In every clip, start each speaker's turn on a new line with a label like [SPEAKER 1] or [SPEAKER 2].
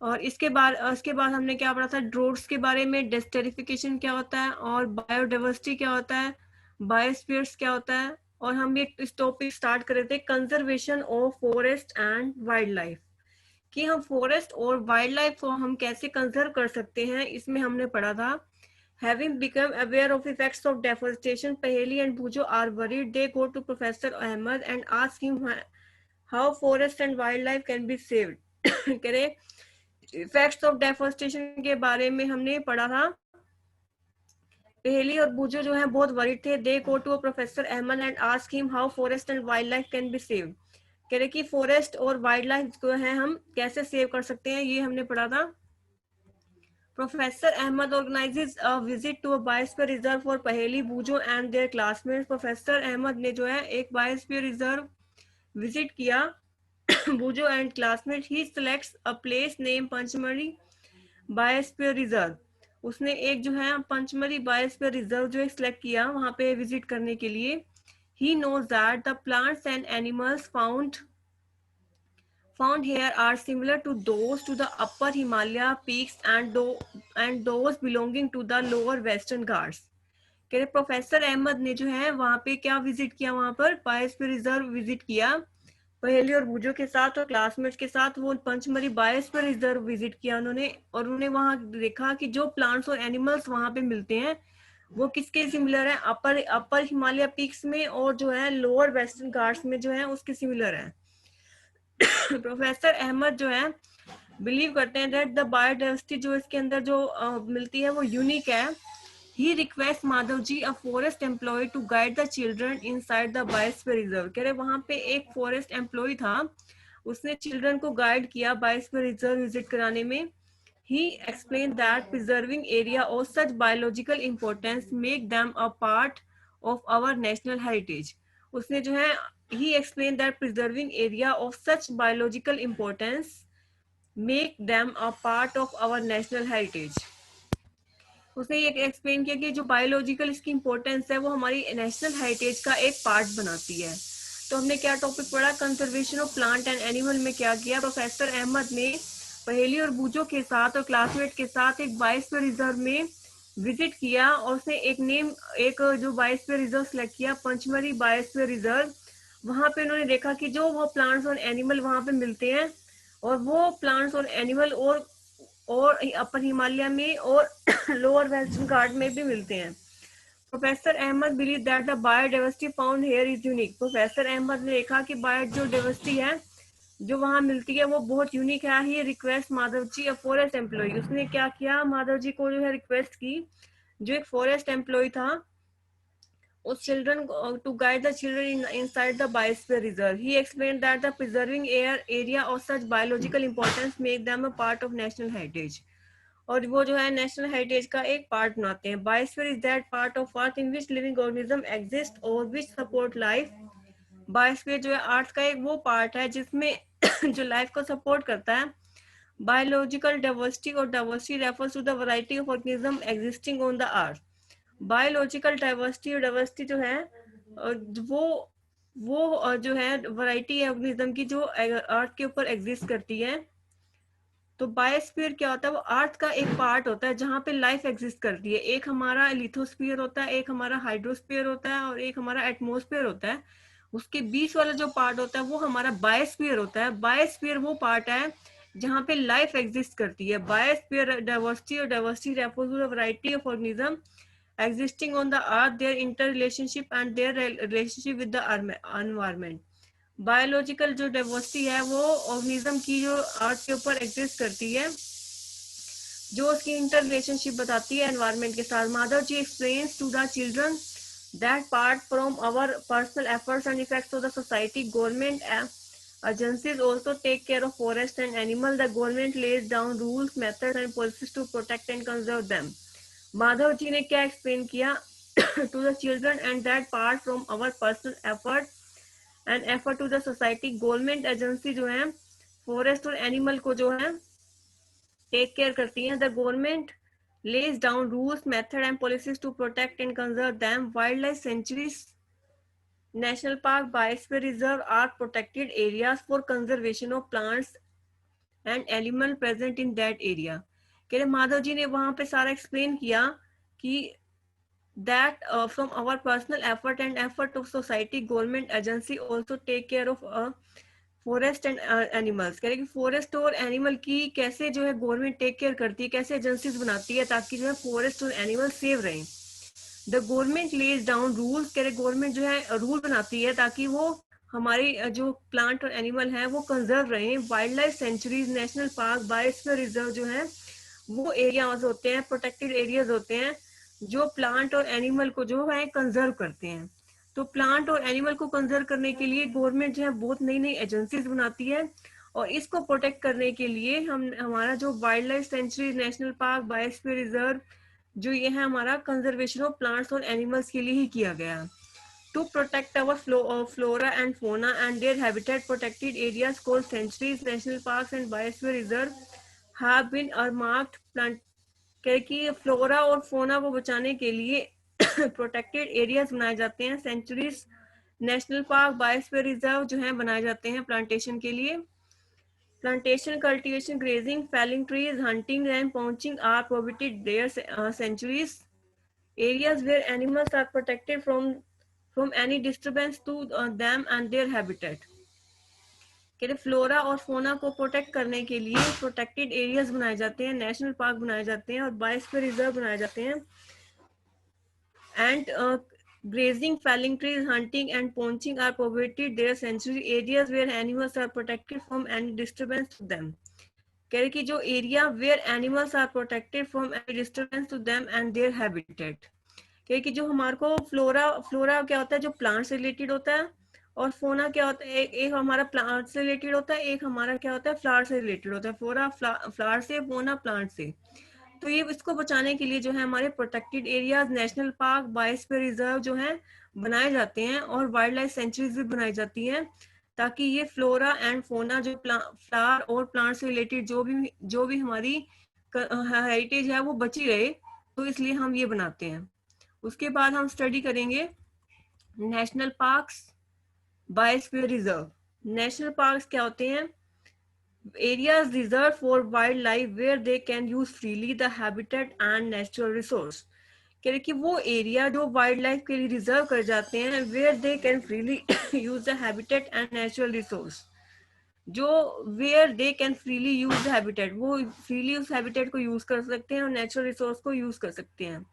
[SPEAKER 1] और इसके बाद हमने क्या पढ़ा था, ड्रोट्स के बारे में, डेस्टरिफिकेशन क्या होता है, और बायोडाइवर्सिटी क्या होता है, बायोस्फीयर्स क्या होता है। और हम ये इस टॉपिक स्टार्ट कर रहे थे, conservation of forest and wild life, कि हम फॉरेस्ट और वाइल्ड लाइफ को हम कैसे कंजर्व कर सकते हैं। इसमें हमने पढ़ा था, having become aware of effects of deforestation, Paheli and Bhujo are worried. They go to Professor Ahmed and ask him how forest and wildlife can be saved. कह रहे इफेक्ट्स ऑफ डेफोरेस्टेशन के बारे में हमने पढ़ा था। पहेली और बूजो जो है बहुत वरीड थे। They go to professor Ahmad and ask him how forest and wild life can be saved. कह रहे कि फॉरेस्ट और वाइल्ड लाइफ को है हम कैसे सेव कर सकते हैं, ये हमने पढ़ा था। Professor Ahmed organizes a visit to a biosphere reserve for Paheli, Boojho and their classmates. Professor Ahmad ने जो है एक बायोस्फीयर रिजर्व विजिट किया, Boojho and classmate. He selects a place name Pachmarhi biosphere reserve. उसने एक जो है पंचमढ़ी बायोस्फीयर रिजर्व जो है सिलेक्ट किया वहां पे विजिट करने के लिए। He knows that the plants and animals found here are similar to those to the upper Himalaya peaks and those belonging to the lower western Ghats। कह रहे प्रोफेसर अहमद ने जो है वहां पे क्या विजिट किया, वहां पर बायोस्फीयर रिजर्व विजिट किया पहेली और भुजो के साथ और क्लासमेट्स के साथ। वो पंचमढ़ी बायोस्फीयर रिजर्व विजिट किया उन्होंने, और उन्होंने वहां देखा कि जो प्लांट्स और एनिमल्स वहां पे मिलते हैं वो किसके सिमिलर है, अपर हिमालय पीक्स में, और जो है लोअर वेस्टर्न घाट्स में जो है उसके सिमिलर है। प्रोफेसर अहमद जो है बिलीव करते हैं दैट द बायोडाइवर्सिटी जो इसके अंदर जो मिलती है वो यूनिक है। He request Madhav ji a forest employ to guide the children inside the biosphere reserve. कह रहे वहां पे एक फॉरेस्ट एम्प्लॉय था, उसने चिल्ड्रन को गाइड किया बायोस्फीयर रिजर्व विजिट कराने में। He explain that preserving area of such biological importance make them a part of our national heritage. उसने जो है he explained that preserving area of such biological importance make them a part of our national heritage। उसने ये explain किया कि जो biological इसकी importance है वो हमारी नेशनल हेरिटेज का एक पार्ट बनाती है। तो हमने क्या टॉपिक पढ़ा, conservation of plant and animal में क्या किया, प्रोफेसर अहमद ने पहेली और बूजो के साथ और क्लासमेट के साथ एक बायोस्फीयर रिजर्व में विजिट किया, और उसने एक जो बायोस्फीयर रिजर्व सेलेक्ट किया पंचमढ़ी बायोस्फीयर रिजर्व। वहां पे उन्होंने देखा कि जो वो प्लांट्स और एनिमल वहां पे मिलते हैं, और वो प्लांट्स और एनिमल और अपर हिमालय में और लोअर वेस्टर्न घाट में भी मिलते हैं। Professor Ahmad believe that the biodiversity found here is unique. Professor Ahmad ने देखा कि बायो जो डाइवर्सिटी है जो वहां मिलती है वो बहुत यूनिक है। He request Madhav ji a forest employ. उसने क्या किया, माधव जी को जो है रिक्वेस्ट की, जो एक फॉरेस्ट एम्प्लॉय था, उस children to guide the children inside the biosphere reserve. He explained that the preserving area of such biological importance make them a part of national heritage। और वो जो है नेशनल हेरिटेज का एक पार्ट बनाते हैं। Biosphere is that part of earth in which living organism exist और विच support life. Biosphere जो है अर्थ का एक वो पार्ट है जिसमें जो लाइफ को सपोर्ट करता है। Biological diversity or diversity refers to the variety of organism existing on the earth. Biological diversity or diversity जो है वो जो है वैरायटी है ऑर्गेनिज्म की जो अर्थ के ऊपर एग्जिस्ट करती है। तो बायोस्फीयर क्या होता है, वो अर्थ का एक पार्ट होता है जहाँ पे लाइफ एग्जिस्ट करती है। एक हमारा लिथोस्फीयर होता है, एक हमारा हाइड्रोस्फीयर होता है, और एक हमारा एटमोस्फीयर होता है। उसके बीच वाला जो पार्ट होता है वो हमारा बायोस्फीयर होता है। बायोस्फीयर वो पार्ट है जहाँ पे लाइफ एग्जिस्ट करती है। Biosphere diversity or diversity refers to the variety of organism existing on the earth, their interrelationship and their relationship with the environment। Biological जो डाइवर्सिटी है वो ऑर्गेनिज्म की जो अर्थ के ऊपर एग्जिस्ट करती है, जो उसकी इंटर रिलेशनशिप बताती है एनवायरमेंट के साथ। Madhav ji explains to the children that part from our personal efforts and effects of the society, government agencies also take care of forest and animal। The government lays down rules, methods and policies to protect and conserve them। Madhav ji ने क्या explain किया to the children and that part from our personal effort and effort to the society. Government agency जो है forest और animal को जो है take care करती है। The government lays down rules, method and policies to protect and conserve them। Wildlife sanctuaries, national park, biosphere reserve are protected areas for conservation of plants and animal present in that area. कह रहे माधव जी ने वहां पे सारा explain किया कि that from our personal effort and effort of society, government agency also take care of forest and animals. कह रहे कि फॉरेस्ट और एनिमल की कैसे जो है गवर्नमेंट टेक केयर करती है, कैसे एजेंसीज बनाती है ताकि जो है फॉरेस्ट और एनिमल सेव रहें। The government lays down rules. कह रहे गवर्नमेंट जो है रूल बनाती है ताकि वो हमारी जो प्लांट और एनिमल है वो कंजर्व रहे। Wild life sanctuaries, national park, biosphere reserve जो है वो एरियाज होते हैं, प्रोटेक्टेड एरियाज होते हैं जो प्लांट और एनिमल को जो है कंजर्व करते हैं। तो प्लांट और एनिमल को कंजर्व करने के लिए गवर्नमेंट जो है बहुत नई नई एजेंसीज बनाती है और इसको प्रोटेक्ट करने के लिए हम हमारा जो wild life sanctuary, national park, biosphere reserve जो ये है हमारा कंजर्वेशन ऑफ प्लांट्स और एनिमल्स के लिए ही किया गया। To protect our flora and fauna and their habitat, protected areas called sanctuaries, national parks and biosphere reserve have been marked plant. कि फ्लोरा और फोना को बचाने के लिए प्रोटेक्टेड एरियाज बनाए जाते हैं, sanctuaries, national park, biosphere reserve जो है बनाए जाते हैं प्लांटेशन के लिए। Plantation, cultivation, grazing, felling trees, hunting and poaching are prohibited there sanctuaries. Areas where animals are protected from any disturbance to them and their habitat। कहते flora और fauna को प्रोटेक्ट करने के लिए प्रोटेक्टेड एरियाज बनाए जाते हैं, नेशनल पार्क बनाए जाते हैं और बायोस्फीयर रिजर्व बनाए जाते हैं। And grazing, felling trees, hunting and poaching are prohibited their sanctuary areas where animals are protected from any disturbance to them। कह रहे कि जो area where animals are protected from any disturbance to them and their habitat. कि जो हमारे को flora flora क्या होता है जो प्लांट से रिलेटेड होता है, और फोना क्या होता है एक हमारा प्लांट से रिलेटेड होता है, एक हमारा क्या होता है फ्लावर से रिलेटेड होता है। फ्लोरा फ्लावर से, फोना प्लांट से। तो ये इसको बचाने के लिए जो है हमारे protected areas, national park, biosphere reserve जो है बनाए जाते हैं और वाइल्ड लाइफ सेंचुरीज भी बनाई जाती हैं ताकि ये फ्लोरा एंड फोना जो फ्लावर और प्लांट से रिलेटेड जो भी हमारी हेरिटेज है वो बची रहे। तो इसलिए हम ये बनाते हैं। उसके बाद हम स्टडी करेंगे national parks, biosphere reserve. National parks क्या होते हैं? Areas reserve for wild life where they can use freely the habitat and natural resource. कह रहे कि वो एरिया जो वाइल्ड लाइफ के लिए रिजर्व कर जाते हैं, where they can freely use the habitat and natural resource. जो where they can freely use the habitat, वो फ्रीली उस हैबिटेट को यूज कर सकते हैं और नेचुरल रिसोर्स को यूज कर सकते हैं।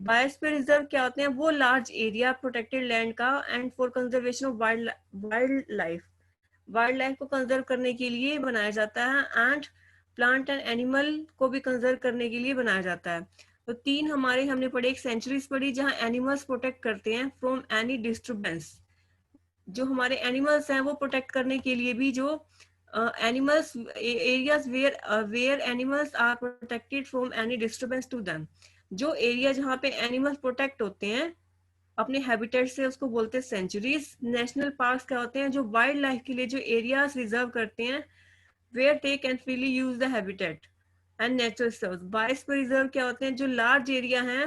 [SPEAKER 1] बायोस्फीयर रिजर्व क्या होते हैं? वो लार्ज एरिया प्रोटेक्टेड लैंड का and for conservation of wild life को कंजर्व करने के लिए बनाया जाता है एंड प्लांट एंड एनिमल को भी कंजर्व करने के लिए बनाया जाता है। तो तीन हमारे हमने पढ़े, एक सेंचुरीज पढ़ी जहां एनिमल्स प्रोटेक्ट करते हैं फ्रॉम एनी डिस्टर्बेंस। जो हमारे एनिमल्स हैं वो प्रोटेक्ट करने के लिए भी जो animals areas where animals are protected from any disturbance to them. जो एरिया जहाँ पे एनिमल्स प्रोटेक्ट होते हैं अपने हैबिटेट से उसको बोलते हैं सेंचुरीज। नेशनल पार्क्स क्या होते हैं? जो वाइल्ड लाइफ के लिए जो एरियाज रिजर्व करते हैं where they can freely use the habitat and natural resource. Biosphere reserve क्या होते हैं? जो लार्ज एरिया है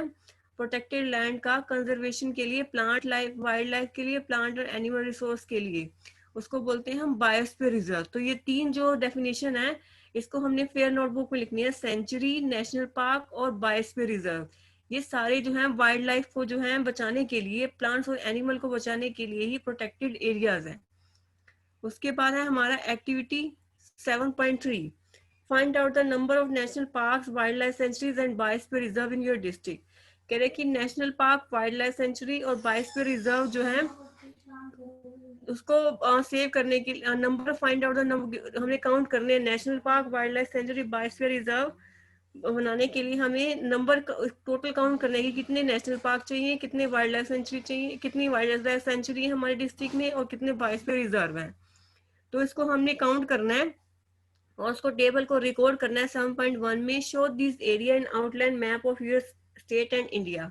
[SPEAKER 1] प्रोटेक्टेड लैंड का कंजर्वेशन के लिए, प्लांट लाइफ, वाइल्ड लाइफ के लिए, प्लांट और एनिमल रिसोर्स के लिए, उसको बोलते हैं हम बायोस्फीयर रिजर्व। तो ये तीन जो डेफिनेशन है इसको हमने फेयर नोटबुक में लिखनी है, सेंचुरी, नेशनल पार्क और बायोस्फीयर रिजर्व। ये सारे जो हैं वाइल्ड लाइफ को जो है बचाने के लिए, प्लांट्स और एनिमल को बचाने के लिए ही प्रोटेक्टेड एरियाज हैं। उसके बाद है हमारा activity 7.3, find out the number of national parks, wild life sanctuaries and biosphere reserve in your district. कह रहे कि national park, wild life century और बायोस्फीयर रिजर्व जो है उसको सेव करने के लिए number find out the number हमने काउंट करने हैं। National park, wild life sanctuary, biosphere reserve बनाने के लिए हमें नंबर टोटल काउंट करने की, कितने नेशनल पार्क चाहिए, कितने वाइल्ड लाइफ सेंचुरी चाहिए, कितनी वाइल्ड लाइफ सेंचुरी है हमारे डिस्ट्रिक्ट में और कितने बायोस्फीयर रिजर्व हैं। तो इसको हमने काउंट करना है और उसको टेबल को रिकॉर्ड करना है 7.1 में। Show this area in outline map of your state and India.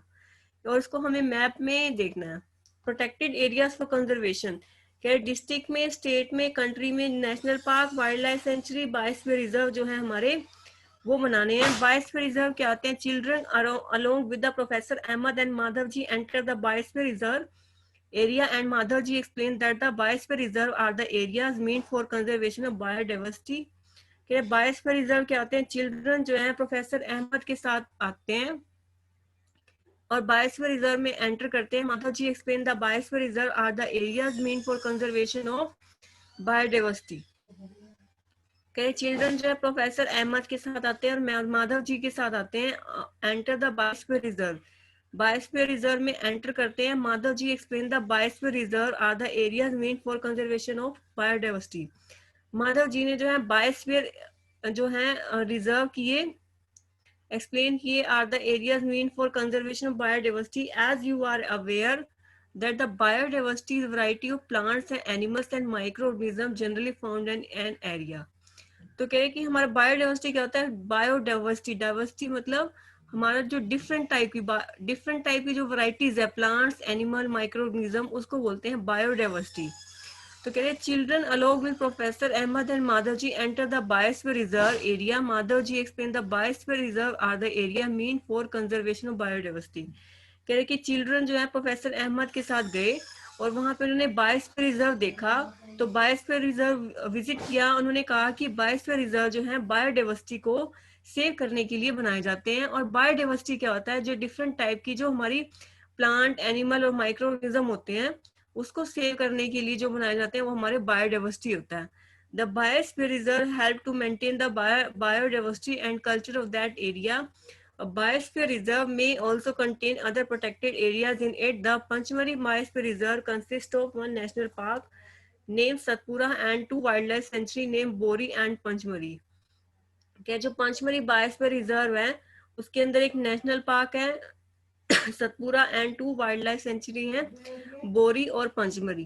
[SPEAKER 1] और इसको हमें मैप में देखना है। प्रोटेक्टेड एरियाज फॉर कंजर्वेशन, क्या डिस्ट्रिक्ट में, स्टेट में, कंट्री में national park, wild life sanctuary, biosphere reserve जो है हमारे वो बनाने हैं। बायोस्फीयर रिजर्व क्या होते हैं? Children along with the professor Ahmad and Madhav ji enter the biosphere reserve area and Madhav ji explained that the biosphere reserve are the areas meant for conservation of biodiversity। कि बायोस्फीयर रिजर्व क्या होते हैं, children जो है professor Ahmad के साथ आते हैं और बायोस्फीयर रिजर्व में एंटर करते हैं। Madhav ji explain the biosphere reserve are the areas meant for conservation of biodiversity. कह चिल्ड्रन जो है प्रोफेसर अहमद के साथ आते हैं और माधव जी के साथ आते हैं। Enter the biosphere reserve, biosphere reserve में एंटर करते हैं। Madhav ji explain the biosphere reserve are the areas meant for conservation of biodiversity. Madhav ji ने जो है बायोस्फीयर जो है रिजर्व किए, explain here are the areas meant for conservation of biodiversity. As you are aware that the biodiversity is a variety of plants and animals and microorganisms generally found in an area. तो कह रहे कि हमारा biodiversity क्या होता है, biodiversity, diversity मतलब हमारा जो डिफरेंट टाइप की जो वैरायटीज है प्लांट्स एनिमल माइक्रो ऑर्गेनिज्म, उसको बोलते हैं बायोडाइवर्सिटी। तो कह रहे children along with professor Ahmad and Madhav ji enter the biosphere reserve area. Madhav ji explain the biosphere reserve are the area mean for conservation of biodiversity. कह रहे कि चिल्ड्रन जो है प्रोफेसर अहमद के साथ गए और वहां पे उन्होंने बायोस्फीयर रिजर्व देखा। तो बायोस्फीयर रिजर्व विजिट किया, उन्होंने कहा कि बायोस्फीयर रिजर्व जो है बायोडाइवर्सिटी को सेव करने के लिए बनाए जाते हैं। और बायोडाइवर्सिटी क्या होता है, जो डिफरेंट टाइप की जो हमारी प्लांट एनिमल और माइक्रो ऑर्गेनिज्म होते हैं उसको सेव करने के लिए जो बनाए जाते हैं वो हमारे बायोडाइवर्सिटी होता है। The biosphere reserve help to maintain the biodiversity and culture of that area. A biosphere reserve may also contain other protected areas in it. The Panchmari Biosphere Reserve consists of one national park named Satpura and two wildlife sanctuary named Bori and Panchmari. क्या जो Pachmarhi biosphere reserve है उसके अंदर एक national park है Satpura and two wild life sanctuary है बोरी और पंचमरी।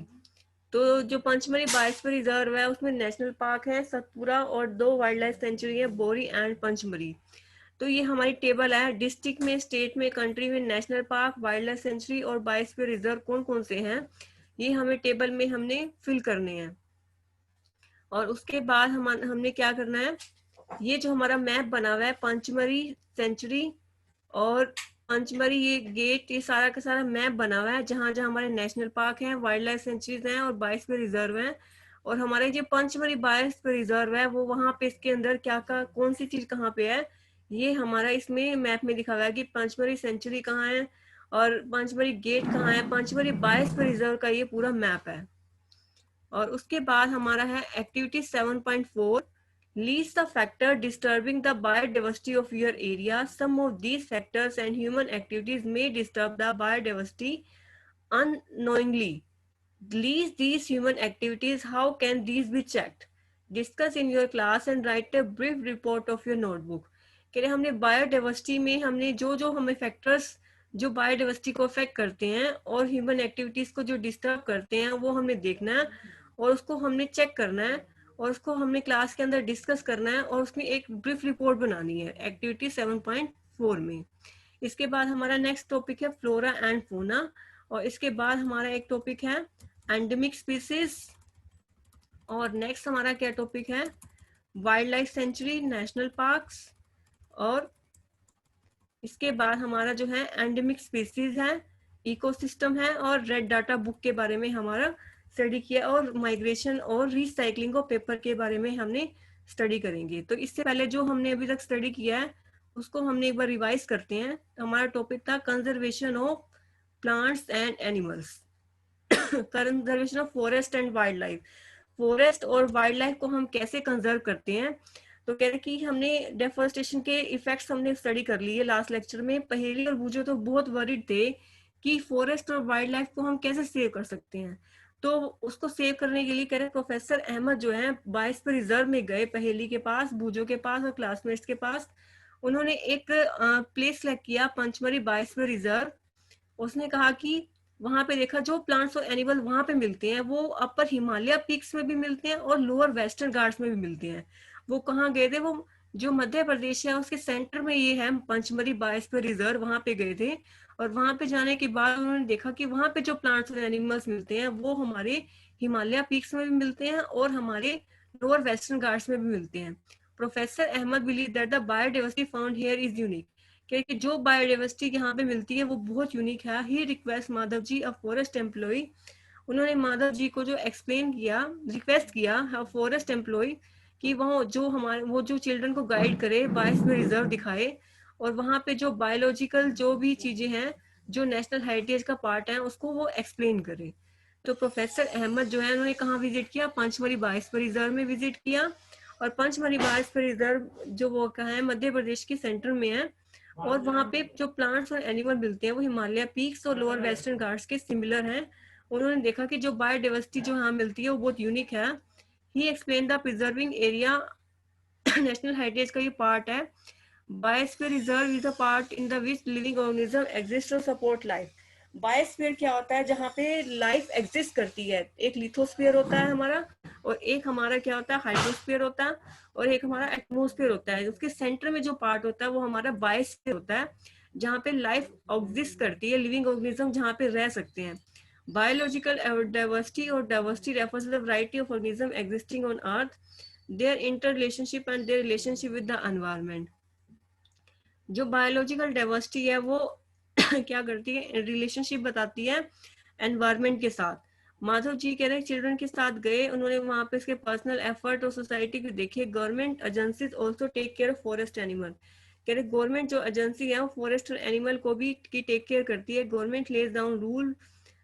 [SPEAKER 1] तो जो पंचमरी बायोस्फीयर रिजर्व है उसमें नेशनल पार्क है सतपुरा और दो वाइल्ड लाइफ सेंचुरी है बोरी एंड पंचमरी। तो ये हमारी टेबल है, डिस्ट्रिक्ट में, स्टेट में, कंट्री में national park, wild life century और बायोस्फीयर रिजर्व कौन कौन से हैं, ये हमें टेबल में हमने फिल करने हैं। और उसके बाद हमने क्या करना है, ये जो हमारा मैप बना हुआ है पंचमरी सेंचुरी और पंचमरी ये गेट, ये सारा का सारा मैप बना हुआ है जहां जहां हमारे नेशनल पार्क हैं, वाइल्ड लाइफ सेंचुरीज हैं और बायोस्फीयर रिजर्व हैं। और हमारे जो पंचमरी बायोस्फीयर रिजर्व है वो वहां पे इसके अंदर क्या का कौन सी चीज कहाँ पे है, ये हमारा इसमें मैप में दिखा हुआ है कि पंचमरी सेंचुरी कहाँ है और पंचमरी गेट कहाँ है, पंचमरी बायोस्फीयर रिजर्व का ये पूरा मैप है। और उसके बाद हमारा है activity 7.4, list the factor disturbing the biodiversity of your area. Some of these factors and human activities may disturb the biodiversity unknowingly. List these human activities. How can these be checked? Discuss in your class and write a brief report of your notebook. कह रहे हमने biodiversity में हमने जो जो हमें factors जो biodiversity को अफेक्ट करते हैं और ह्यूमन एक्टिविटीज को जो डिस्टर्ब करते हैं वो हमने देखना है और उसको हमने चेक करना है और उसको हमने क्लास के अंदर डिस्कस करना है और उसमें एक ब्रीफ रिपोर्ट बनानी है एक्टिविटी 7.4 में। इसके बाद हमारा नेक्स्ट टॉपिक है फ्लोरा एंड फोना और इसके बाद हमारा एक टॉपिक है एंडेमिक स्पीसीज और नेक्स्ट हमारा क्या टॉपिक है wild life sanctuary national parks और इसके बाद हमारा जो है एंडेमिक स्पीसीज है, इकोसिस्टम है और रेड डाटा बुक के बारे में हमारा स्टडी किया और माइग्रेशन और रिसाइकलिंग ऑफ पेपर के बारे में हमने स्टडी करेंगे। तो इससे पहले जो हमने अभी तक स्टडी किया है उसको हमने एक बार रिवाइज करते हैं। हमारा टॉपिक था conservation of plants and animals, conservation of forest and wild life, forest और वाइल्ड लाइफ को हम कैसे कंजर्व करते हैं। तो कह रहे कि हमने डेफोरेस्टेशन के इफेक्ट्स हमने स्टडी कर लिए लास्ट लेक्चर में। पहेली और बूझो तो बहुत वरीड थे कि फॉरेस्ट और वाइल्ड लाइफ को हम कैसे सेव कर सकते हैं। तो उसको सेव करने के लिए कह रहे प्रोफेसर अहमद जो है बायोस्फीयर रिजर्व में गए, पहेली के पास, बूझो के पास और क्लासमेट्स के पास। उन्होंने एक प्लेस सेलेक्ट किया पंचमरी बायोस्फीयर रिजर्व। उसने कहा कि वहां पे देखा जो प्लांट्स और एनिमल वहां पे मिलते हैं वो अपर हिमालय पीक्स में भी मिलते हैं और लोअर वेस्टर्न घाट्स में भी मिलते हैं। वो कहाँ गए थे, वो जो मध्य प्रदेश है उसके सेंटर में ये है पंचमरी बायोस्फीयर रिजर्व, वहां पे गए थे। और वहां पे जाने के बाद उन्होंने देखा कि वहां पे जो प्लांट्स और एनिमल्स मिलते हैं वो हमारे हिमालय पीक्स में भी मिलते हैं और हमारे लोअर वेस्टर्न घाट्स में भी मिलते हैं। Professor Ahmad believe that the biodiversity found here is unique, क्योंकि जो बायोडाइवर्सिटी यहाँ पे मिलती है वो बहुत यूनिक है। He request Madhav ji a forest employ, उन्होंने माधव जी को जो एक्सप्लेन किया, रिक्वेस्ट किया फॉरेस्ट एम्प्लॉय कि वो जो चिल्ड्रन को गाइड करे, बायोस्फीयर रिजर्व दिखाए, और वहाँ पे जो बायोलॉजिकल जो भी चीजें हैं जो नेशनल हेरिटेज का पार्ट है उसको वो एक्सप्लेन करे। तो प्रोफेसर अहमद जो है उन्होंने कहाँ विजिट किया, पंचमढ़ी बायोस्फीयर रिजर्व में विजिट किया। और पंचमढ़ी बायोस्फीयर रिजर्व जो वो कहाँ है, मध्य प्रदेश के सेंटर में है। और वहाँ पे जो प्लांट्स और एनिमल मिलते हैं वो हिमालय पीक्स और लोअर वेस्टर्न घाट्स के सिमिलर हैं। उन्होंने देखा कि जो बायोडाइवर्सिटी जो यहाँ मिलती है वो बहुत यूनिक है। He explain the preserving area national heritage का ये पार्ट है। Biosphere reserve is a part in the which living organism exist और सपोर्ट लाइफ। बायोस्फीयर क्या होता है, जहाँ पे लाइफ एग्जिस्ट करती है। एक लिथोस्फीयर होता है हमारा, और एक हमारा क्या होता है, हाइड्रोस्फीयर होता है, और एक हमारा एटमोस्फीयर होता है। उसके सेंटर में जो पार्ट होता है वो हमारा बायोस्फीयर होता है, जहाँ पे लाइफ एग्जिस्ट करती है, लिविंग ऑर्गेनिज्म जहाँ पे रह सकते हैं। Biological diversity or diversity refers to the variety of organisms existing on Earth, their interrelationship and their relationship with the environment. जो बायोलॉजिकल डाइवर्सिटी है वो क्या करती है, रिलेशनशिप बताती है एनवायरमेंट के साथ। माधव जी कह रहे हैं चिल्ड्रन के साथ गए, उन्होंने वहां पे इसके पर्सनल एफर्ट और सोसाइटी को देखे। Government agencies also take care of forest animal. कह रहे गवर्नमेंट जो एजेंसी है वो फॉरेस्ट और एनिमल को भी की टेक केयर करती है। Government lays down rule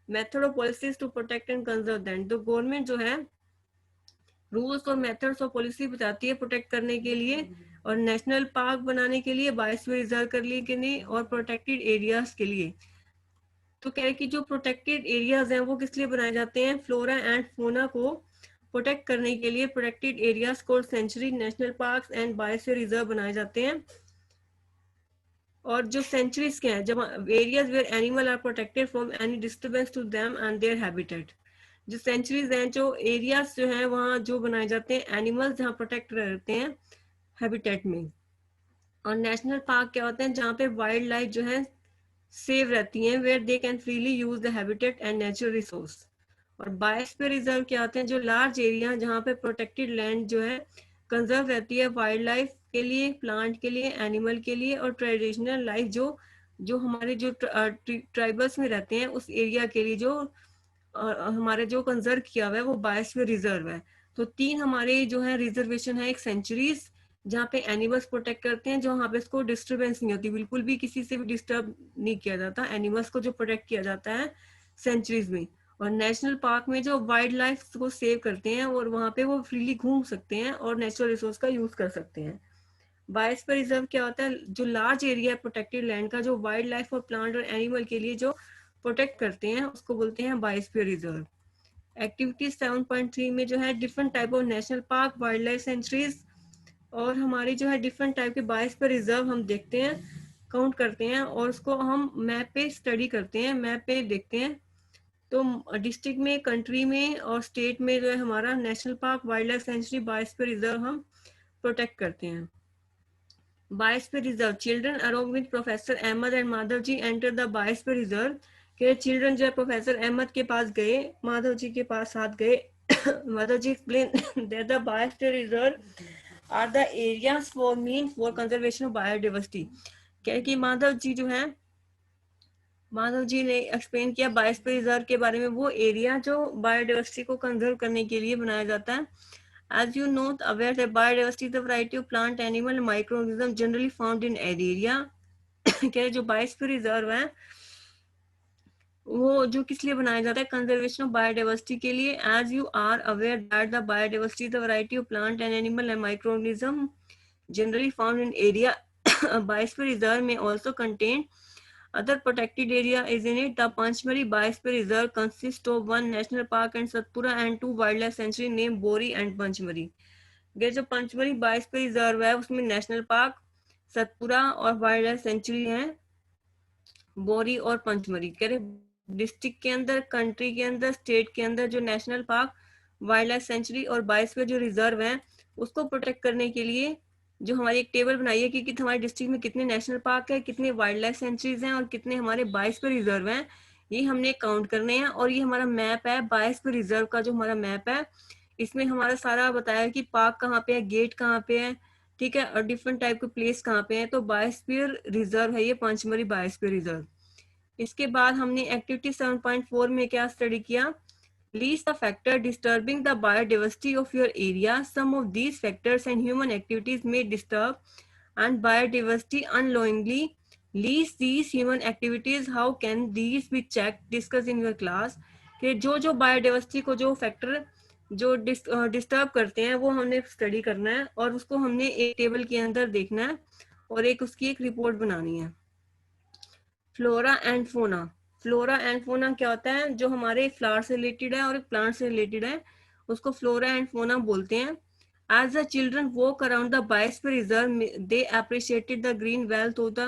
[SPEAKER 1] method और policies to protect and conserve them. तो गवर्नमेंट जो है रूल्स और मेथड्स और पॉलिसी बताती है प्रोटेक्ट करने के लिए, और नेशनल पार्क बनाने के लिए, बायोस्फीयर रिजर्व करने के लिए, और प्रोटेक्टेड एरियाज के लिए। तो कह रहे कि जो प्रोटेक्टेड एरियाज हैं वो किस लिए बनाए जाते हैं, फ्लोरा एंड फोना को प्रोटेक्ट करने के लिए प्रोटेक्टेड एरियाज को sanctuary, national park and biosphere reserve बनाए जाते हैं। और जो सेंचुरीज के हैं, जब areas where animal are protected from any disturbance to them and their habitat. जो सेंचुरीज हैं, जो एरियाज जो हैं वहाँ जो बनाए जाते हैं एनिमल्स जहाँ प्रोटेक्ट रहते हैं हैबिटेट में। और नेशनल पार्क क्या होते हैं, जहाँ पे वाइल्ड लाइफ जो है सेव रहती हैं, where they can freely use the habitat and natural resource. और बायोस्फीयर रिजर्व क्या होते हैं, जो लार्ज एरिया जहाँ पे प्रोटेक्टेड लैंड जो है कंजर्व रहती है वाइल्ड लाइफ के लिए, प्लांट के लिए, एनिमल के लिए, और ट्रेडिशनल लाइफ जो जो हमारे जो ट्राइबल्स में रहते हैं उस एरिया के लिए जो हमारे जो कंजर्व किया हुआ है वो बायोस्फीयर रिजर्व है। तो तीन हमारे जो है रिजर्वेशन है, एक सेंचुरीज जहाँ पे एनिमल्स प्रोटेक्ट करते हैं, जहाँ पे इसको डिस्टर्बेंस नहीं होती, बिल्कुल भी किसी से भी डिस्टर्ब नहीं किया जाता, एनिमल्स को जो प्रोटेक्ट किया जाता है सेंचुरीज में। और नेशनल पार्क में जो वाइल्ड लाइफ को सेव करते हैं और वहाँ पे वो फ्रीली घूम सकते हैं और नेचुरल रिसोर्स का यूज कर सकते हैं। बायोस्फीयर रिजर्व क्या होता है, जो लार्ज एरिया प्रोटेक्टेड लैंड का जो वाइल्ड लाइफ और प्लांट और एनिमल के लिए जो प्रोटेक्ट करते हैं उसको बोलते हैं बायोस्फीयर रिजर्व। एक्टिविटी 7.3 में जो है different type of national park, wild life sanctuaries, और हमारी जो है डिफरेंट टाइप के बायोस्फीयर रिजर्व हम देखते हैं, काउंट करते हैं, और उसको हम मैप पे स्टडी करते हैं, मैप पे देखते हैं। तो डिस्ट्रिक्ट में, कंट्री में और स्टेट में जो है हमारा national park, wild life sanctuary, biosphere reserve हम प्रोटेक्ट करते हैं। Biosphere Reserve. Children along with Professor Ahmed and Madhav ji enter the Biosphere Reserve. के चिल्ड्रन जो है प्रोफेसर अहमद के पास गए, माधव जी के पास साथ गए। Madhav ji explain that the Biosphere Reserve are the areas for mean for conservation of biodiversity. क्या कि माधव जी जो है, माधव जी ने एक्सप्लेन किया बायोस्फीयर रिजर्व के बारे में, वो एरिया जो बायोडाइवर्सिटी को कंजर्व करने के लिए बनाया जाता है। As you know, aware that biodiversity is a variety of plant, animal, and microorganisms generally found in an area. क्या जो बायोस्फीयर रिजर्व है वो जो किस लिए बनाया जाता है, कंजर्वेशन ऑफ बायोडाइवर्सिटी के लिए। As you are aware that the biodiversity is the variety of plant and animal and microorganism generally found in area. Biosphere reserve में also contain other protected area is in it. The Panchmari Biosphere Reserve consists of one national park and Satpura and two wildlife sanctuary named Bori and Panchmari. ये जो Pachmarhi biosphere reserve है उसमें national park, Satpura और wild life sanctuary है, बोरी और पंचमरी। कह रहे district के अंदर, कंट्री के अंदर, स्टेट के अंदर जो national park, wild life century और बायोस्फीयर जो रिजर्व है उसको प्रोटेक्ट करने के लिए जो हमारी एक टेबल बनाई है कि हमारे डिस्ट्रिक्ट में कितने नेशनल पार्क है, कितने वाइल्ड लाइफ सेंचुरीज हैं और कितने हमारे बायोस्फीयर रिजर्व हैं, ये हमने काउंट करने हैं। और ये हमारा मैप है बायोस्फीयर रिजर्व का, जो हमारा मैप है इसमें हमारा सारा बताया कि पार्क कहाँ पे है, गेट कहाँ पे है, ठीक है, और डिफरेंट टाइप के प्लेस कहाँ पे है। तो बायोस्फीयर रिजर्व है ये पंचमरी बायोस्फीयर रिजर्व। इसके बाद हमने एक्टिविटी 7.4 में क्या स्टडी किया, List the factor disturbing the biodiversity of your area. Some of these factors and human activities may disturb and biodiversity unknowingly. List these human activities. How can these be checked? Discuss in your class. कि जो biodiversity को जो factor जो disturb करते हैं वो हमने study करना है और उसको हमने एक टेबल के अंदर देखना है और एक उसकी एक रिपोर्ट बनानी है. फ्लोरा एंड फोना. फ्लोरा एंड फोना क्या होता है? जो हमारे फ्लावर से रिलेटेड है और एक प्लांट से रिलेटेड है, उसको फ्लोरा एंड फोना बोलते हैं. As the children walk around the biosphere reserve, they appreciated the green wealth of the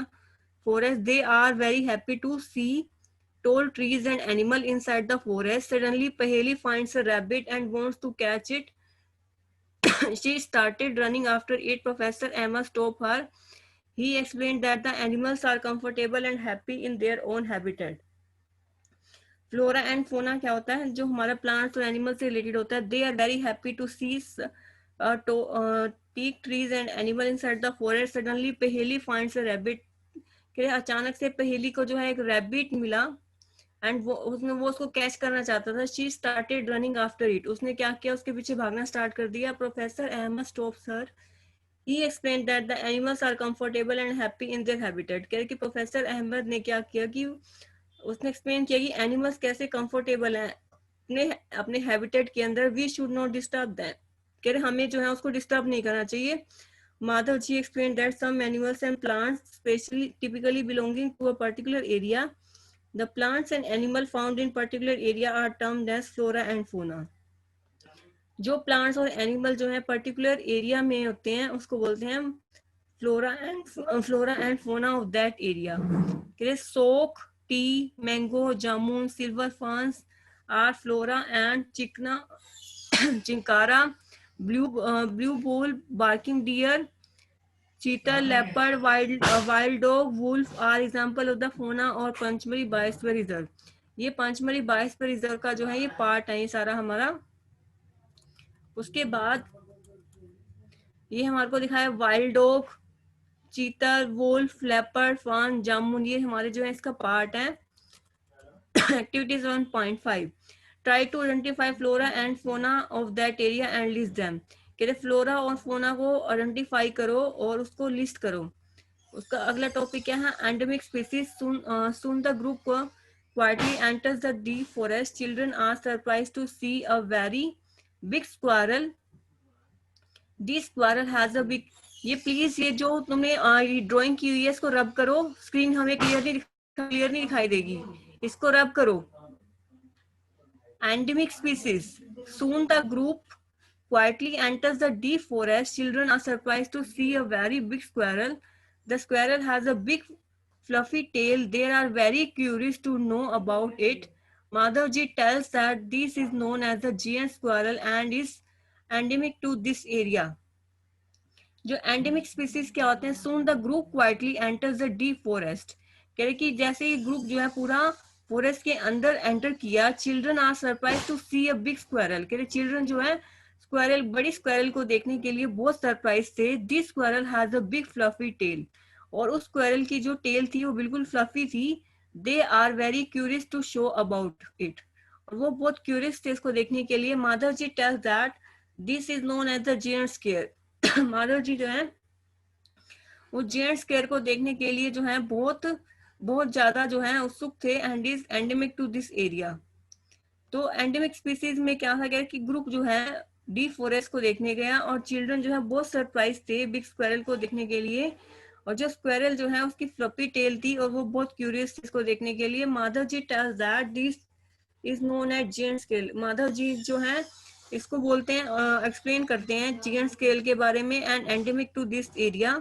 [SPEAKER 1] forest. They are very happy to see tall trees and animal inside the forest. Suddenly, Paheli finds a rabbit and wants to catch it. She started running after it. Professor Emma stopped her. He explained that the animals are comfortable and happy in their own habitat. Flora and फोना क्या होता है? जो हमारा plants और animal से related होता है. They are very happy to see teak trees and animal inside the forest. Suddenly Paheli finds a rabbit. कि अचानक से पहेली को जो है एक रैबिट मिला एंड वो उसको कैच करना चाहता था. She started running after it. उसने क्या किया? उसके पीछे भागना स्टार्ट कर दिया. Professor Ahmed stops her. He explained that the animals are comfortable and happy in their habitat. कह रहे कि प्रोफेसर अहमद ने क्या किया कि उसने एक्सप्लेन किया कि एनिमल्स कैसे कंफर्टेबल हैं अपने अपने हैबिटेट के अंदर. We should not disturb them. कह रहे हमें जो है उसको डिस्टर्ब नहीं करना चाहिए. Madhav ji explain that some animals and plants specially typically belonging to a particular area. The plants and animal found in particular area are termed as flora and fauna. जो प्लांट्स और एनिमल जो है पर्टिकुलर एरिया में होते हैं उसको बोलते हैं flora and fauna of that area. सोक, teak, mango, jamun, silver ferns are flora and चिकना chinkara, blue bull, barking deer, cheetah, leopard, wild dog, wolf are example of the fauna और पंचमरी बायोस्फीयर रिजर्व. ये पंचमरी बायोस्फीयर रिजर्व का जो है ये part है ये सारा हमारा. उसके बाद ये हमारे को दिखाया wild dog, cheetah, wolf, leopard, fawn, jamun. ये हमारे जो है इसका पार्ट है. Activities 1.5. Try to identify flora and fauna of that area and list them. कहते फ्लोरा और फोना को आइडेंटिफाई करो और उसको लिस्ट करो. उसका अगला टॉपिक क्या है? Endemic species. Soon the group quietly enters the deep forest. Children are surprised to see a very big squirrel. This squirrel has a big. ये प्लीज ये जो तुमने ड्राइंग की हुई है इसको रब करो. स्क्रीन हमें क्लियर नहीं दिखाई देगी. इसको रब करो. Endemic species. Soon the group quietly enters the deep forest. Children are surprised to see a very big squirrel. The squirrel has a big fluffy tail. They are very curious to know about it. Madhavji tells that this is known as the giant squirrel and is endemic to this area. जो endemic species क्या होते हैं? Soon the group quietly enters the deep forest. कह रहे कि जैसे ये group जो है पूरा फॉरेस्ट के अंदर एंटर किया. Children are surprise to see a big squirrel. कह रहे चिल्ड्रन जो है स्क्वायरल बड़ी स्क्वायरल को देखने के लिए बहुत सरप्राइज थे. This squirrel has a big fluffy tail. और उस स्क्वायरल की जो टेल थी वो बिल्कुल फ्लफी थी. They are very curious to show about it. और वो बहुत क्यूरियस थे इसको देखने के लिए. Madhav ji tells that this is known as the giant squirrel. Madhav ji जो है वो जायंट स्केयर को देखने के लिए जो है बहुत ज्यादा जो है उत्सुक थे. And is endemic to this area. तो एंडेमिक स्पीसीज में क्या था कि ग्रुप जो है डीप फॉरेस्ट को देखने गया और चिल्ड्रन जो है बहुत सरप्राइज थे बिग स्क्वायरल को देखने के लिए. और जो स्क्वायरल जो है उसकी फ्लफी टेल थी और वो बहुत क्यूरियस थी इसको देखने के लिए. Madhav ji tells that this is known as giant squirrel. Madhav ji जो है इसको बोलते हैं एक्सप्लेन करते हैं जायंट स्केल के बारे में. And endemic to this area.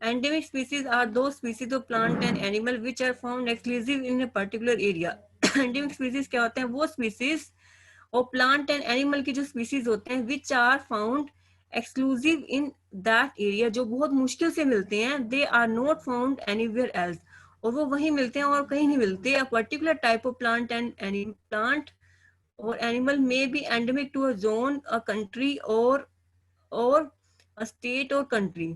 [SPEAKER 1] Endemic species are those species of plant and animal which are found exclusive in a particular area. Endemic species क्या होते हैं? वो species और plant and animal की जो species होते हैं which are found exclusive in that area, जो बहुत मुश्किल से मिलते हैं. They are not found anywhere else. और वो वहीं मिलते हैं और कहीं नहीं मिलते. A particular type of plant and plant or animal may be endemic to a zone, a country or a state or country.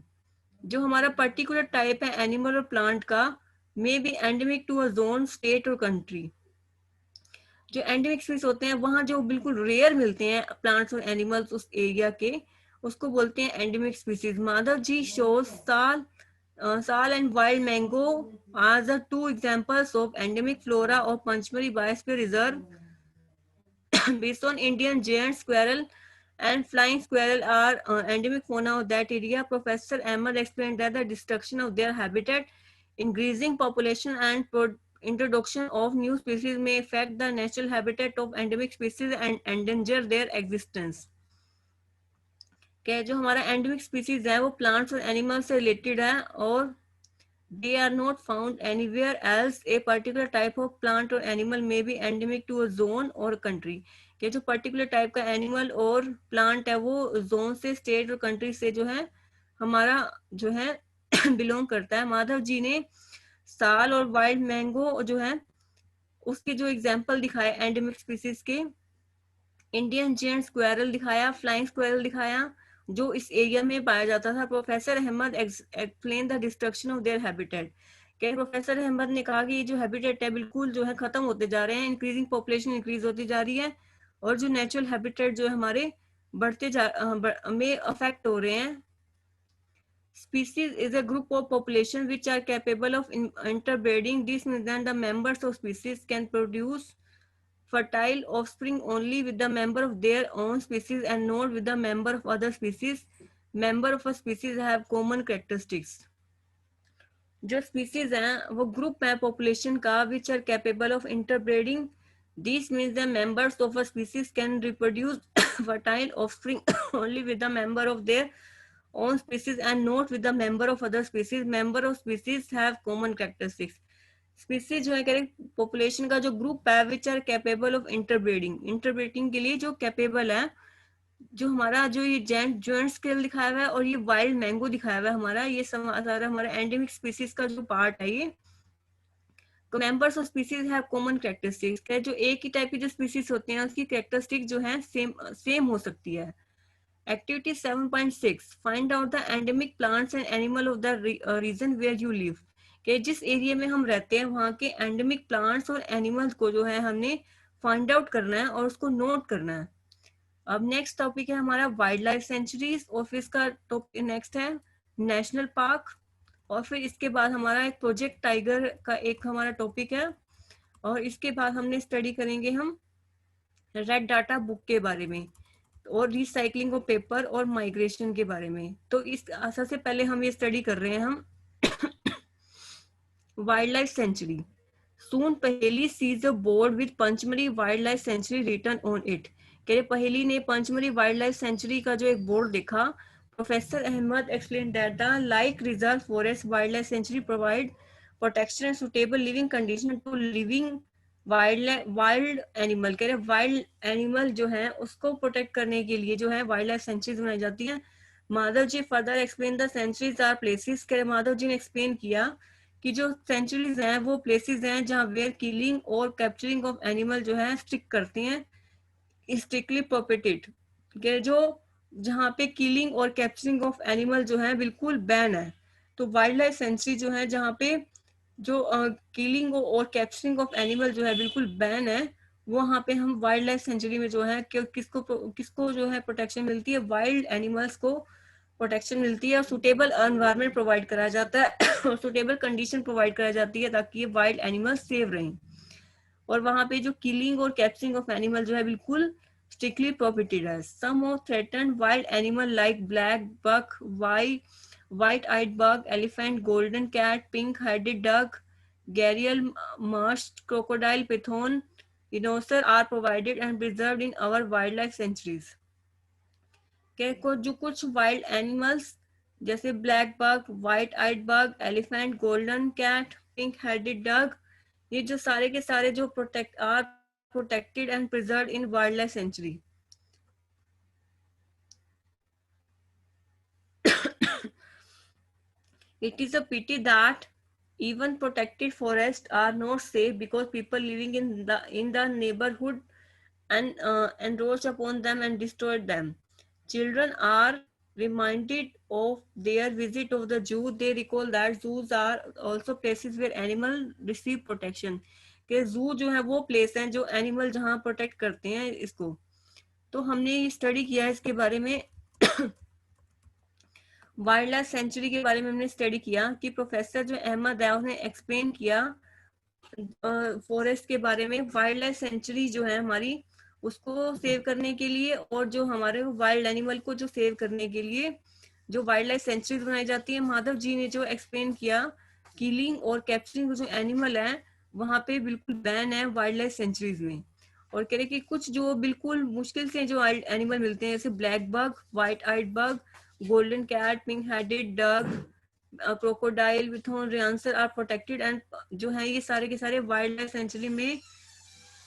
[SPEAKER 1] जो हमारा पर्टिकुलर टाइप है एनिमल और प्लांट का may be endemic to a zone, state और country. जो endemic species होते हैं वहां जो बिल्कुल रेयर मिलते हैं प्लांट्स और एनिमल्स उस एरिया के, उसको बोलते हैं endemic species. Madhav ji shows sal and wild mango are the two examples of endemic flora of Pachmarhi biosphere reserve based on Indian giant squirrel and flying squirrel are endemic fauna of that area. Professor Ahmed explained that the destruction of their habitat, increasing population and introduction of new species may affect the natural habitat of endemic species and endanger their existence. कि जो हमारा endemic species है वो plants और animals से related है और they are not found anywhere else. A particular type of plant or animal may be endemic to a zone or country. कि जो पर्टिकुलर टाइप का एनिमल और प्लांट है वो जोन से, स्टेट और कंट्री से जो है हमारा जो है बिलोंग करता है. माधव जी ने साल और वाइल्ड मैंगो जो है उसके जो एग्जाम्पल दिखाए एंडेमिक स्पीसीज के, इंडियन जेंट स्क्वेरल दिखाया, फ्लाइंग स्क्वेरल दिखाया जो इस एरिया में पाया जाता था. Professor Ahmed explain the destruction of their habitat. क्या प्रोफेसर अहमद ने कहा कि ये जो हैबिटेट है बिल्कुल जो है खत्म होते जा रहे हैं, इंक्रीजिंग पॉपुलेशन इंक्रीज होती जा रही है और जो नेचुरल हैबिटेट जो है हमारे में अफेक्ट हो रहे हैं. Species is a group of population which are capable of interbreeding. This means that the members of species can produce fertile offspring only with the member of their own species and not with the member of other species. Member of a species have common characteristics. जो species हैं वो group है population का which are capable of interbreeding. This means the members of a species can reproduce fertile offspring only with the member of their own species and not with the member of other species. Member of species have common characteristics. Species जो है कह रहे population का जो group है which are capable of interbreeding, interbreeding के लिए जो कैपेबल है. जो हमारा जो ये जॉइंट स्केल दिखाया हुआ है और ये वाइल्ड मैंगो दिखाया हुआ है हमारा, ये सारा हमारा एंडेमिक स्पीसीज का जो पार्ट है ये. Members of species have common characteristics. जो एक ही टाइप की जो स्पीसीज होते हैं उसकी कैरेक्टरिस्टिक जो है सेम हो सकती है. Activity 7.6 Find out the endemic plants and animal of the region where you live. कि जिस एरिया में हम रहते हैं वहाँ के एंडेमिक प्लांट्स और एनिमल्स को जो है हमने फाइंड आउट करना है और उसको नोट करना है. अब नेक्स्ट टॉपिक है हमारा वाइल्ड लाइफ सेंचुरीज और फिर इसका टॉपिक नेक्स्ट है नेशनल पार्क और फिर इसके बाद हमारा एक प्रोजेक्ट टाइगर का एक हमारा टॉपिक है और इसके बाद हमने स्टडी करेंगे हम रेड डाटा बुक के बारे में और रिसाइकलिंग ऑफ पेपर और माइग्रेशन के बारे में. तो इस सबसे पहले हम ये स्टडी कर रहे हैं हम wild life sanctuary. Soon Paheli sees a board with Pachmarhi wild life sanctuary written on it. कह पहेली ने पंचमरी वाइल्ड लाइफ सेंचुरी का जो एक बोर्ड देखा. Professor Ahmed explain that the like reserve forest wild life sanctuary provide protection and suitable living condition to living wild animal. कह रहे wild animal जो है उसको प्रोटेक्ट करने के लिए जो है वाइल्ड लाइफ सेंचुरीज बनाई जाती है. Madhav ji further explain the sanctuaries are places. कह रहे माधव जी ने एक्सप्लेन किया कि जो सेंचुरीज हैं वो प्लेसेस हैं जहां वेयर किलिंग और कैप्चरिंग ऑफ एनिमल जो है स्ट्रिक्ट करते हैं, स्ट्रिक्टली प्रोहिबिटेड. कि जो जहाँ पे किलिंग और कैप्चरिंग ऑफ एनिमल जो है बिल्कुल बैन है. तो वाइल्ड लाइफ सेंचुरी जो है जहाँ पे जो किलिंग और कैप्चरिंग ऑफ एनिमल जो है बिल्कुल बैन है, वहाँ पे हम वाइल्ड लाइफ सेंचुरी में जो है किसको जो है प्रोटेक्शन मिलती है, वाइल्ड एनिमल्स को प्रोटेक्शन मिलती है और सुटेबल एनवायरनमेंट प्रोवाइड करा जाता है और सुटेबल कंडीशन प्रोवाइड करा जाती है ताकि ये वाइल्ड एनिमल्स सेव रहें. और वहाँ पे जो किलिंग और कैप्चरिंग ऑफ एनिमल जो है बिल्कुल स्ट्रिक्टली प्रोहिबिटेड है. Some of threatened wild animal like black buck, white-eyed bug, elephant, golden cat, pink-headed duck, gharial marsh, crocodile, python, dinosaur are provided and preserved in our wildlife sanctuaries. जो कुछ wild animals जैसे black bug, white eyed bug, elephant, golden cat, pink headed duck, ये जो सारे के सारे जो protected and preserved in wild life sanctuary. It is a pity that even protected forests are not safe because people living in the neighborhood and encroach upon them and destroyed them. Children are reminded of their visit of the zoo. They recall that zoos are also places where animals receive protection. कि जू जो है वो place है जो animal जहाँ protect करते हैं इसको। तो हमने स्टडी किया है इसके बारे में। वाइल्ड लाइफ सेंचुरी के बारे में हमने स्टडी किया कि प्रोफेसर जो अहमद है उसने एक्सप्लेन किया फॉरेस्ट के बारे में। वाइल्ड लाइफ सेंचुरी जो है हमारी उसको सेव करने के लिए और जो हमारे वाइल्ड एनिमल को जो सेव करने के लिए जो वाइल्ड लाइफ सेंचुरीज बनाई जाती है, माधव जी ने जो एक्सप्लेन किया किलिंग और कैप्चरिंग जो एनिमल है वहां पे बिल्कुल बैन है वाइल्ड लाइफ सेंचुरीज में। और कह रहे कि कुछ जो बिल्कुल मुश्किल से जो एनिमल मिलते हैं जैसे black bug, white eyed bug, golden cat, pink headed duck, crocodile, विथोन रियांसर आर प्रोटेक्टेड एंड जो है ये सारे के सारे वाइल्ड लाइफ सेंचुरी में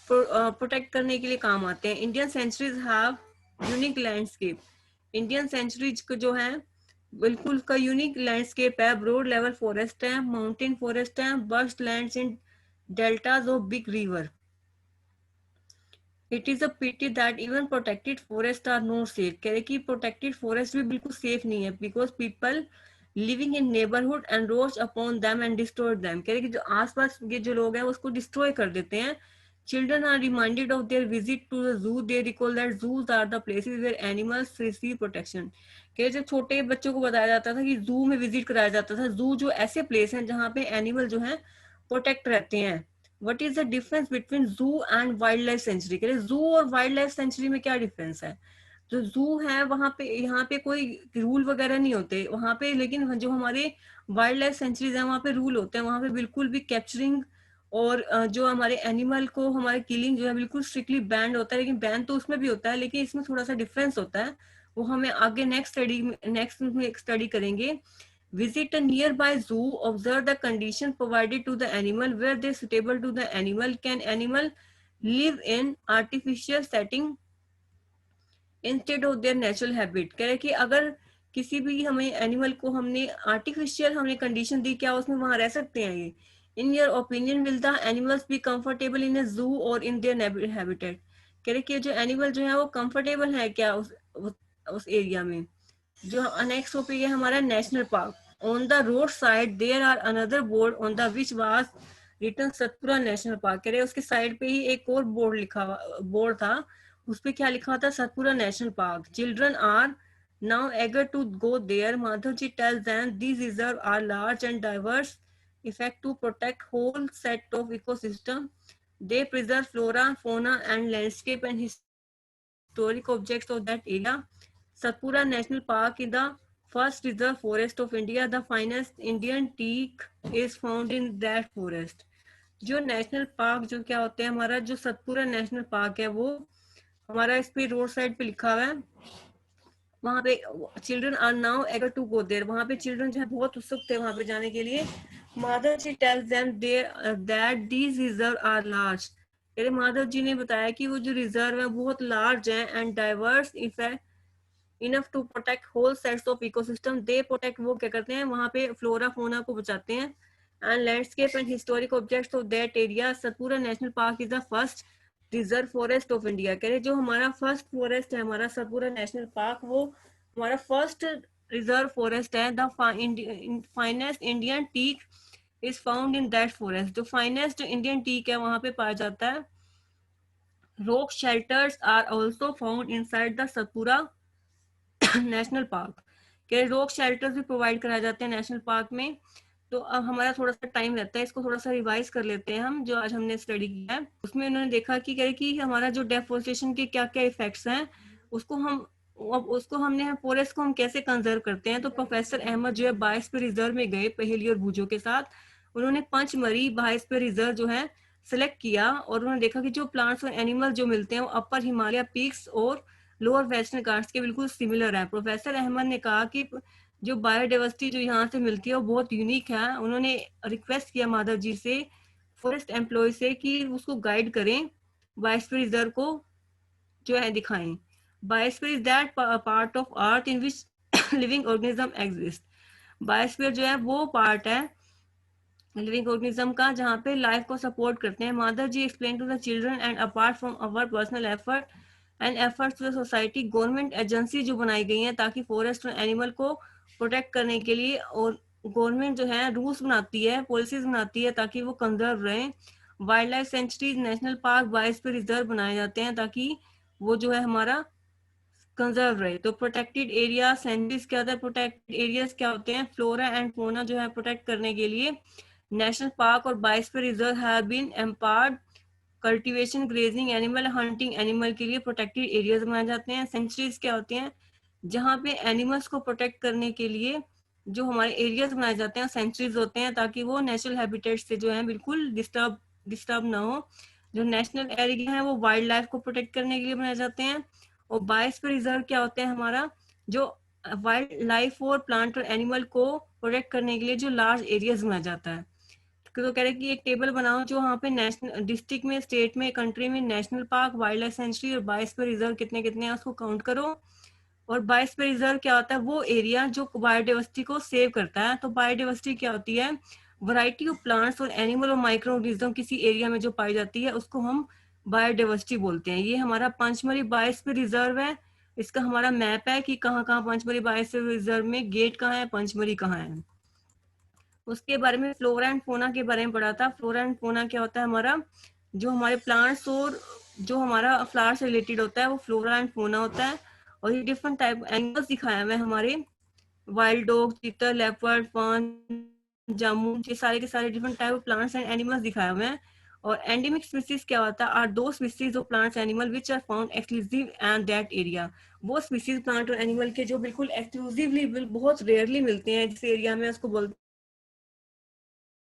[SPEAKER 1] प्रोटेक्ट करने के लिए काम आते हैं। Indian sanctuaries have unique landscape. Indian sanctuaries को जो है बिल्कुल का यूनिक लैंडस्केप है। ब्रॉड लेवल फॉरेस्ट है, माउंटेन फॉरेस्ट है, burst lands in deltas of big river. It is a pity that even protected forest are not safe. कह रहे कि प्रोटेक्टेड फॉरेस्ट भी बिल्कुल सेफ नहीं है because people living in neighbourhood and roach upon them and destroy them. कह रहे कि जो आसपास के जो लोग हैं उसको डिस्ट्रॉय कर देते हैं। Children are reminded of their visit to the zoo. They recall that zoos are the places where animals receive protection. कि जब छोटे बच्चों को बताया जाता था कि जू में विजिट कराया जाता था, जू जो ऐसे प्लेस हैं जहाँ पे एनिमल जो है प्रोटेक्ट रहते हैं। What is the difference between जू एंड वाइल्ड लाइफ सेंचुरी? कह रहे जू और वाइल्ड लाइफ सेंचुरी में क्या डिफरेंस है? जो जू है वहां पे यहाँ पे कोई रूल वगैरह नहीं होते वहां पे, लेकिन जो हमारे वाइल्ड लाइफ सेंचुरीज है वहां पे रूल होते हैं। वहां पे बिल्कुल भी कैप्चरिंग और जो हमारे एनिमल को हमारे किलिंग जो है बिल्कुल स्ट्रिक्टली बैंड होता है। लेकिन बैन तो उसमें भी होता है, लेकिन इसमें थोड़ा सा डिफरेंस होता है। वो हमें आगे नेक्स्ट में स्टडी करेंगे। Visit a nearby zoo. Observe the condition provided to the animal. Where they suitable to the animal. Can animal live in artificial setting instead of their natural habit? कह रहे कि अगर किसी भी हमें एनिमल को हमने आर्टिफिशियल हमने कंडीशन दी, क्या उसमें वहां रह सकते हैं ये? In your opinion will the animals be comfortable in a zoo और इन देयर हैबिटेट? कह रहे कि जो एनिमल जो है वो कंफर्टेबल है क्या उस एरिया में? जो नेक्स्ट टॉपिक है हमारा national park. On the road side there are another board on the which was written Satpura national park. कह रहे उसके साइड पे ही एक और बोर्ड था, उस पे क्या लिखा था? Satpura national park. Children are now eager to go there. Madhavji tells them these reserves are large and diverse effect to protect whole set of ecosystem. They preserve flora, fauna and landscape and historic objects of that area. Satpura National Park is the first reserve forest of India. The finest Indian teak is found in that forest. जो national park जो क्या होते हैं हमारा जो Satpura national park है वो हमारा इस पे रोड साइड पे लिखा हुआ है। वहां पे children are now eager to go there. वहां पे चिल्ड्रन जो है बहुत उत्सुक थे वहां पे जाने के लिए। Madhav ji tells them that these reserve are large. Madhav ji ने बताया कि वो जो रिजर्व है बहुत लार्ज है and diverse effect enough to protect whole sets of ecosystem. They protect, वो क्या करते हैं वहां पे फ्लोरा फोना को बचाते हैं and landscape and historic objects of that area. Satpura national park is the first reserve forest of India. कह रहे जो हमारा फर्स्ट फॉरेस्ट है हमारा सतपुरा नेशनल पार्क, वो हमारा फर्स्ट रिजर्व फॉरेस्ट है। The finest Indian teak is found in that forest. जो फाइनेस्ट इंडियन टीक है वहां पे पाया जाता है। Rock shelters are also found inside the Satpura national park के रॉक शेल्टर्स भी प्रोवाइड कराए जाते हैं नेशनल पार्क में। तो अब हमारा थोड़ा सा टाइम रहता है, इसको थोड़ा सा रिवाइज कर लेते हैं हम जो आज हमने स्टडी किया है। उसमें उन्होंने देखा कि कह कि हमारा जो डेफोरेस्टेशन के क्या क्या इफेक्ट्स हैं उसको हमने फॉरेस्ट को हम कैसे कंजर्व करते हैं। तो प्रोफेसर अहमद जो है 22 पे रिजर्व में गए पहेली और भूजों के साथ। उन्होंने पंचमरी 22 पे रिजर्व जो है सिलेक्ट किया और उन्होंने देखा कि जो प्लांट्स और एनिमल जो मिलते हैं वो अपर हिमालय पीक्स और लोअर वेस्टर्न घाट्स के बिल्कुल सिमिलर है। प्रोफेसर अहमद ने कहा कि जो बायोडाइवर्सिटी जो यहाँ से मिलती है वो बहुत यूनिक है। उन्होंने रिक्वेस्ट किया माधव जी से, फॉरेस्ट एम्प्लॉय से, कि उसको गाइड करें, बायोस्फीयर रिजर्व को जो है दिखाएं। Biosphere is that part of earth in which living organism exist. Biosphere जो है वो पार्ट है लिविंग ऑर्गेनिज्म का जहाँ पे लाइफ को सपोर्ट करते हैं। Madhav ji explain to the children and apart from our personal effort and efforts to the society, government agency जो बनाई गई है ताकि फॉरेस्ट और एनिमल को प्रोटेक्ट करने के लिए, और गवर्नमेंट जो है रूल्स बनाती है, पॉलिसीज बनाती है ताकि वो कंजर्व रहें। Wild life sanctuaries, national park, biosphere reserve बनाए जाते हैं ताकि वो जो है हमारा कंजर्व रहे। तो प्रोटेक्टेड एरिया सेंचुरीज क्या होता है, प्रोटेक्टेड एरियाज क्या होते हैं, फ्लोरा एंड फोना जो है प्रोटेक्ट करने के लिए नेशनल पार्क और biosphere reserve have been empowered cultivation, grazing animal, hunting animal के लिए प्रोटेक्टेड एरियाज बनाए जाते हैं। सेंचुरीज क्या होते हैं, जहाँ पे एनिमल्स को प्रोटेक्ट करने के लिए जो हमारे एरियाज बनाए जाते हैं सेंचुरीज होते हैं, ताकि वो नेचुरल हैबिटेट से जो है बिल्कुल डिस्टर्ब ना हो। जो नेशनल एरिया है वो वाइल्ड लाइफ को प्रोटेक्ट करने के लिए बनाए जाते हैं। और बायोस्फीयर रिजर्व क्या होते हैं, हमारा जो वाइल्ड लाइफ और प्लांट और एनिमल को प्रोटेक्ट करने के लिए जो लार्ज एरियाज बनाया जाता है। तो कह रहे हैं कि एक टेबल बनाओ जो वहाँ पे नेशनल, डिस्ट्रिक्ट में, स्टेट में, कंट्री में national park, wild life century और बायोस्फीयर रिजर्व कितने कितने हैं उसको काउंट करो। और बायोस्फीयर रिजर्व क्या होता है, वो एरिया जो बायोडाइवर्सिटी को सेव करता है। तो बायोडाइवर्सिटी क्या होती है, वैरायटी ऑफ प्लांट्स और एनिमल और माइक्रो ऑर्गेनिज्म किसी एरिया में जो पाई जाती है उसको हम बायोडाइवर्सिटी बोलते हैं। ये हमारा पंचमढ़ी बायोस्फीयर रिजर्व है। इसका हमारा मैप है कि कहाँ कहाँ पंचमढ़ी बायोस्फीयर रिजर्व में गेट कहाँ है, पंचमढ़ी कहाँ है। उसके बारे में फ्लोरा एंड फोना के बारे में पढ़ा था। फ्लोरा एंड फोना क्या होता है, हमारा जो हमारे प्लांट्स और जो हमारा फ्लावर से रिलेटेड होता है वो फ्लोरा एंड फोना होता है। और ये डिफरेंट टाइप एनिमल्स दिखाया हुआ है हमारे, वाइल्ड डॉग, चीता, लेपर्ड, फॉन, जामुन, ये सारे के सारे different type of plants and animals दिखाए हुए हैं। और एंडेमिक स्पीसीज क्या होता है, आर दो species of plants animal which are found exclusive and that area. वो स्पीसीज प्लांट और एनिमल के जो बिल्कुल एक्सक्लूसिवली बहुत रेयरली मिलते हैं जिस एरिया में, उसको बोलते